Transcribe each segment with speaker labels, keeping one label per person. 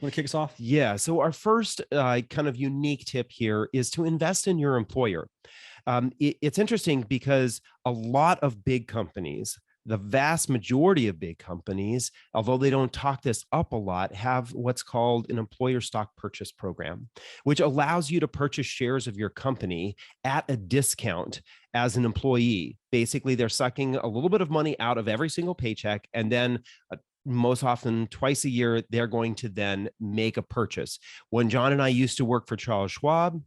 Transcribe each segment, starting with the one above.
Speaker 1: Want to kick us off?
Speaker 2: Yeah. So our first kind of unique tip here is to invest in your employer. It's interesting because a lot of big companies, the vast majority of big companies, although they don't talk this up a lot, have what's called an employer stock purchase program, which allows you to purchase shares of your company at a discount as an employee. Basically, they're sucking a little bit of money out of every single paycheck, and then most often twice a year, they're going to then make a purchase. When John and I used to work for Charles Schwab,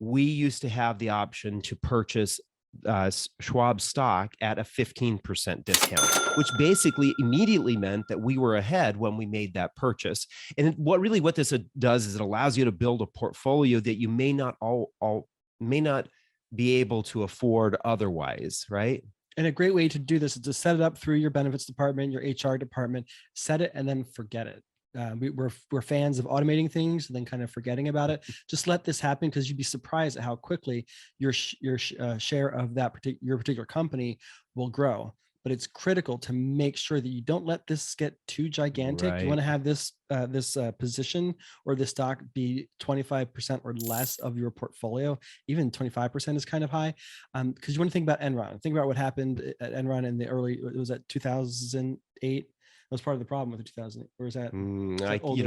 Speaker 2: we used to have the option to purchase Schwab stock at a 15% discount, which basically immediately meant that we were ahead when we made that purchase. And what this does is it allows you to build a portfolio that you may not be able to afford otherwise, right?
Speaker 1: And a great way to do this is to set it up through your benefits department, your HR department, set it and then forget it. We're fans of automating things and then kind of forgetting about it. Just let this happen, because you'd be surprised at how quickly your share of your particular company will grow. But it's critical to make sure that you don't let this get too gigantic.
Speaker 2: Right.
Speaker 1: You want to have this position or this stock be 25% or less of your portfolio. Even 25% is kind of high, because you want to think about Enron. Think about what happened at Enron in the early. It was at 2008. That was part of the problem with the 2008. Or is that?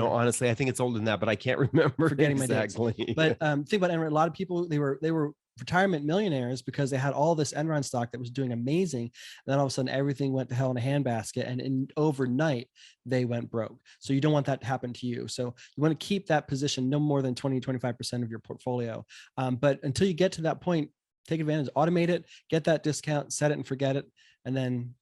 Speaker 2: Honestly, I think it's older than that, but I can't remember
Speaker 1: Forgetting
Speaker 2: exactly.
Speaker 1: My dates. But think about Enron. A lot of people, they were retirement millionaires because they had all this Enron stock that was doing amazing. And then all of a sudden everything went to hell in a handbasket, and overnight they went broke. So you don't want that to happen to you. So you want to keep that position no more than 20-25% of your portfolio. But until you get to that point, take advantage, automate it, get that discount, set it and forget it. And then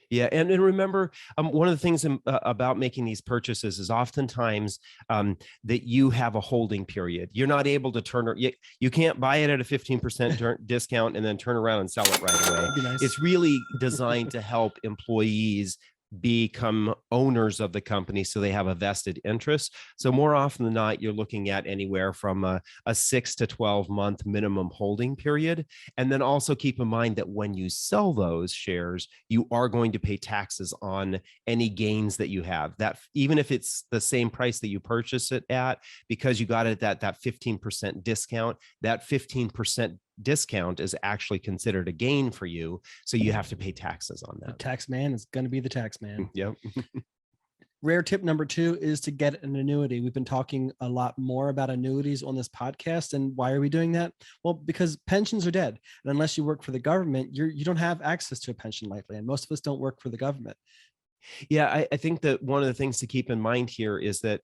Speaker 2: yeah. And remember, one of the things about making these purchases is oftentimes that you have a holding period. You're not able to you can't buy it at a 15% discount and then turn around and sell it right away.
Speaker 1: Nice.
Speaker 2: It's really designed to help employees become owners of the company, so they have a vested interest. So more often than not, you're looking at anywhere from a 6 to 12 month minimum holding period. And then also keep in mind that when you sell those shares, you are going to pay taxes on any gains that you have. That even if it's the same price that you purchase it at, because you got it at that 15% discount, that 15% discount is actually considered a gain for you. So you have to pay taxes on that.
Speaker 1: The tax man is going to be the tax man.
Speaker 2: Yep.
Speaker 1: Rare tip number 2 is to get an annuity. We've been talking a lot more about annuities on this podcast. And why are we doing that? Well, because pensions are dead. And unless you work for the government, you don't have access to a pension likely. And most of us don't work for the government.
Speaker 2: Yeah, I think that one of the things to keep in mind here is that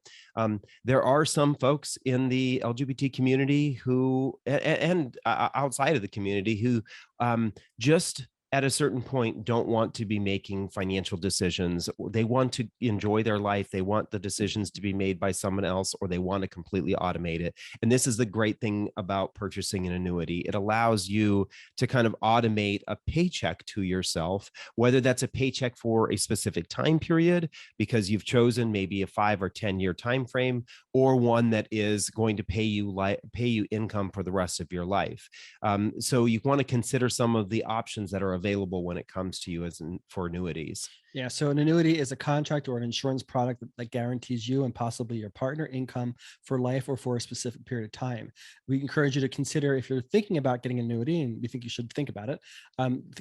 Speaker 2: there are some folks in the LGBT community who, and outside of the community, who just at a certain point don't want to be making financial decisions. They want to enjoy their life. They want the decisions to be made by someone else, or they want to completely automate it. And this is the great thing about purchasing an annuity. It allows you to kind of automate a paycheck to yourself, whether that's a paycheck for a specific time period, because you've chosen maybe a 5 or 10 year time frame, or one that is going to pay you income for the rest of your life. So you want to consider some of the options that are available when it comes to you for annuities.
Speaker 1: Yeah. So an annuity is a contract or an insurance product that guarantees you and possibly your partner income for life or for a specific period of time. We encourage you to consider, if you're thinking about getting an annuity, and we think you should think about it,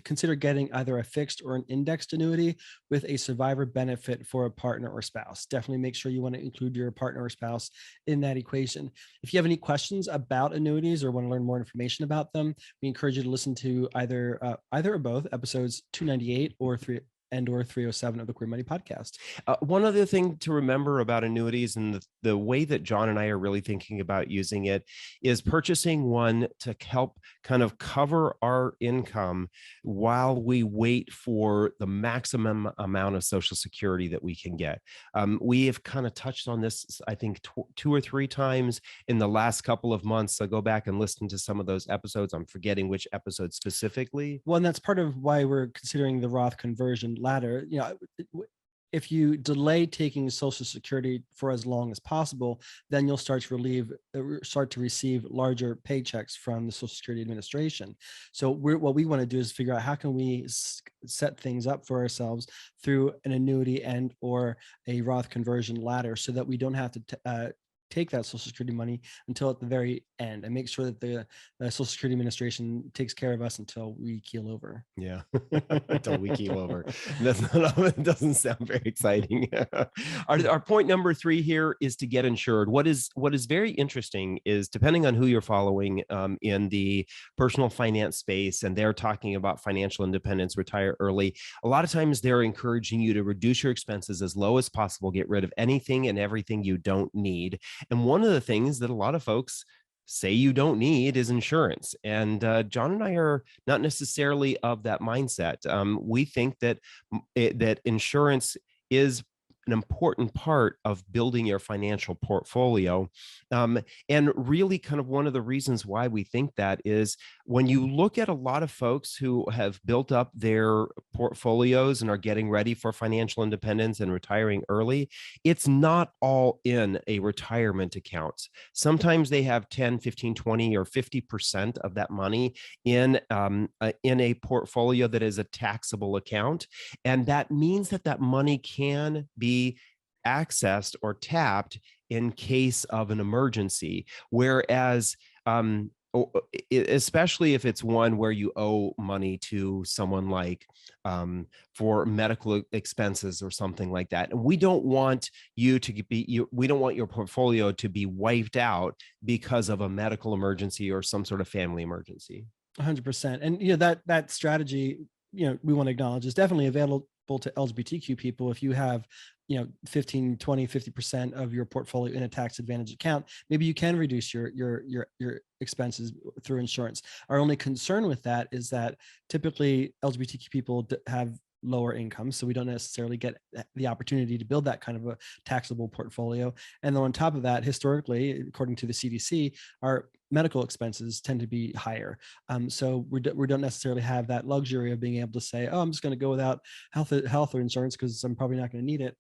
Speaker 1: consider getting either a fixed or an indexed annuity with a survivor benefit for a partner or spouse. Definitely make sure you want to include your partner or spouse in that equation. If you have any questions about annuities or want to learn more information about them, we encourage you to listen to either or both episodes 298 or 307 of the Queer Money Podcast.
Speaker 2: One other thing to remember about annuities, and the way that John and I are really thinking about using it, is purchasing one to help kind of cover our income while we wait for the maximum amount of Social Security that we can get. We have kind of touched on this, I think, 2 or 3 times in the last couple of months. So go back and listen to some of those episodes. I'm forgetting which episode specifically.
Speaker 1: Well, and that's part of why we're considering the Roth conversion ladder. if you delay taking Social Security for as long as possible, then you'll start to receive larger paychecks from the Social Security Administration. So what we want to do is figure out how can we set things up for ourselves through an annuity and or a Roth conversion ladder, so that we don't have to take that Social Security money until at the very end, and make sure that the Social Security Administration takes care of us until we keel over.
Speaker 2: Yeah, until we keel over. That's not, it doesn't sound very exciting. Our point number 3 here is to get insured. What is very interesting is, depending on who you're following in the personal finance space, and they're talking about financial independence, retire early. A lot of times they're encouraging you to reduce your expenses as low as possible, get rid of anything and everything you don't need. And one of the things that a lot of folks say you don't need is insurance. And John and I are not necessarily of that mindset. We think that that insurance is an important part of building your financial portfolio. And really, kind of one of the reasons why we think that is, when you look at a lot of folks who have built up their portfolios and are getting ready for financial independence and retiring early, it's not all in a retirement account. Sometimes they have 10, 15, 20, or 50% of that money in a portfolio that is a taxable account. And that means that that money can be accessed or tapped in case of an emergency. Whereas, especially if it's one where you owe money to someone, like for medical expenses or something like that. And we don't want we don't want your portfolio to be wiped out because of a medical emergency or some sort of family emergency.
Speaker 1: 100%. And that strategy, we want to acknowledge, is definitely available to LGBTQ people. If you have 15, 20, 50% of your portfolio in a tax advantage account, maybe you can reduce your expenses through insurance. Our only concern with that is that typically LGBTQ people have lower incomes, so we don't necessarily get the opportunity to build that kind of a taxable portfolio. And then on top of that, historically, according to the CDC, our medical expenses tend to be higher. So we don't necessarily have that luxury of being able to say, oh, I'm just going to go without health or insurance because I'm probably not going to need it.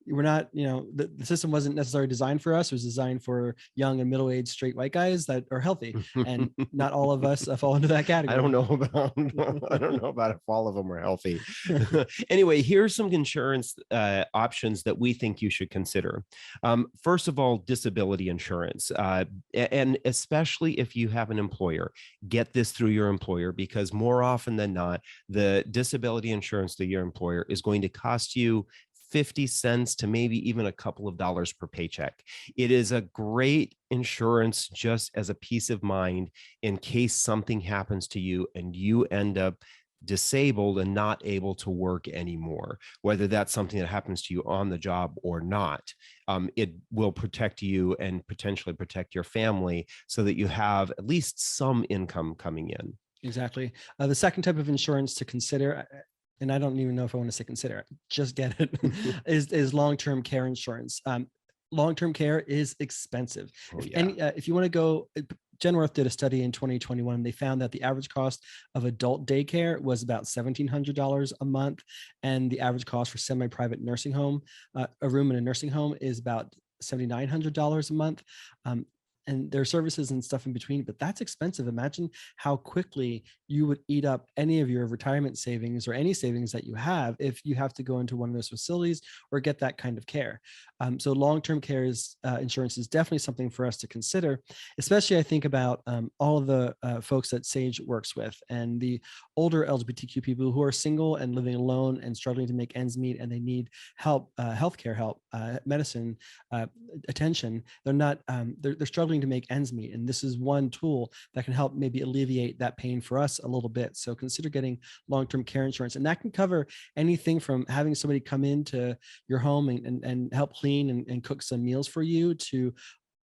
Speaker 1: We're not, the system wasn't necessarily designed for us. It was designed for young and middle-aged straight white guys that are healthy, and not all of us fall into that category.
Speaker 2: I don't know about if all of them are healthy. Anyway, here's some insurance options that we think you should consider. First of all, disability insurance, and especially if you have an employer, get this through your employer, because more often than not, the disability insurance to your employer is going to cost you 50 cents to maybe even a couple of dollars per paycheck. It is a great insurance just as a peace of mind in case something happens to you and you end up disabled and not able to work anymore, whether that's something that happens to you on the job or not. It will protect you and potentially protect your family so that you have at least some income coming in.
Speaker 1: Exactly. The second type of insurance to consider, and I don't even know if I want to say consider, just get it, is long-term care insurance. Long-term care is expensive.
Speaker 2: Oh, yeah.
Speaker 1: If you want to go, Genworth did a study in 2021. They found that the average cost of adult daycare was about $1,700 a month, and the average cost for semi-private nursing home, a room in a nursing home, is about $7,900 a month. And there are services and stuff in between, but that's expensive. Imagine how quickly you would eat up any of your retirement savings or any savings that you have if you have to go into one of those facilities or get that kind of care. So long-term care insurance is definitely something for us to consider, especially I think about all of the folks that Sage works with, and the older LGBTQ people who are single and living alone and struggling to make ends meet, and they need help, healthcare help, medicine, attention. They're struggling to make ends meet, and this is one tool that can help maybe alleviate that pain for us a little bit. So consider getting long-term care insurance, and that can cover anything from having somebody come into your home and help clean and cook some meals for you, to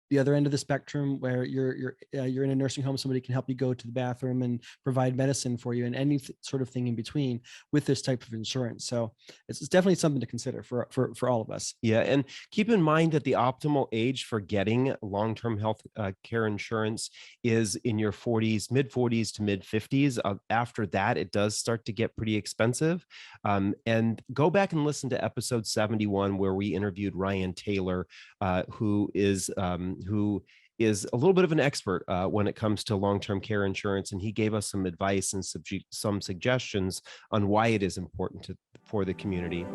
Speaker 1: the other end of the spectrum where you're in a nursing home, somebody can help you go to the bathroom and provide medicine for you, and any sort of thing in between with this type of insurance. So it's definitely something to consider for all of us.
Speaker 2: Yeah, and keep in mind that the optimal age for getting long-term health care insurance is in your 40s, mid 40s to mid 50s. After that, it does start to get pretty expensive. And go back and listen to episode 71, where we interviewed Ryan Taylor, who is a little bit of an expert when it comes to long-term care insurance, and he gave us some advice and some suggestions on why it is important for the community.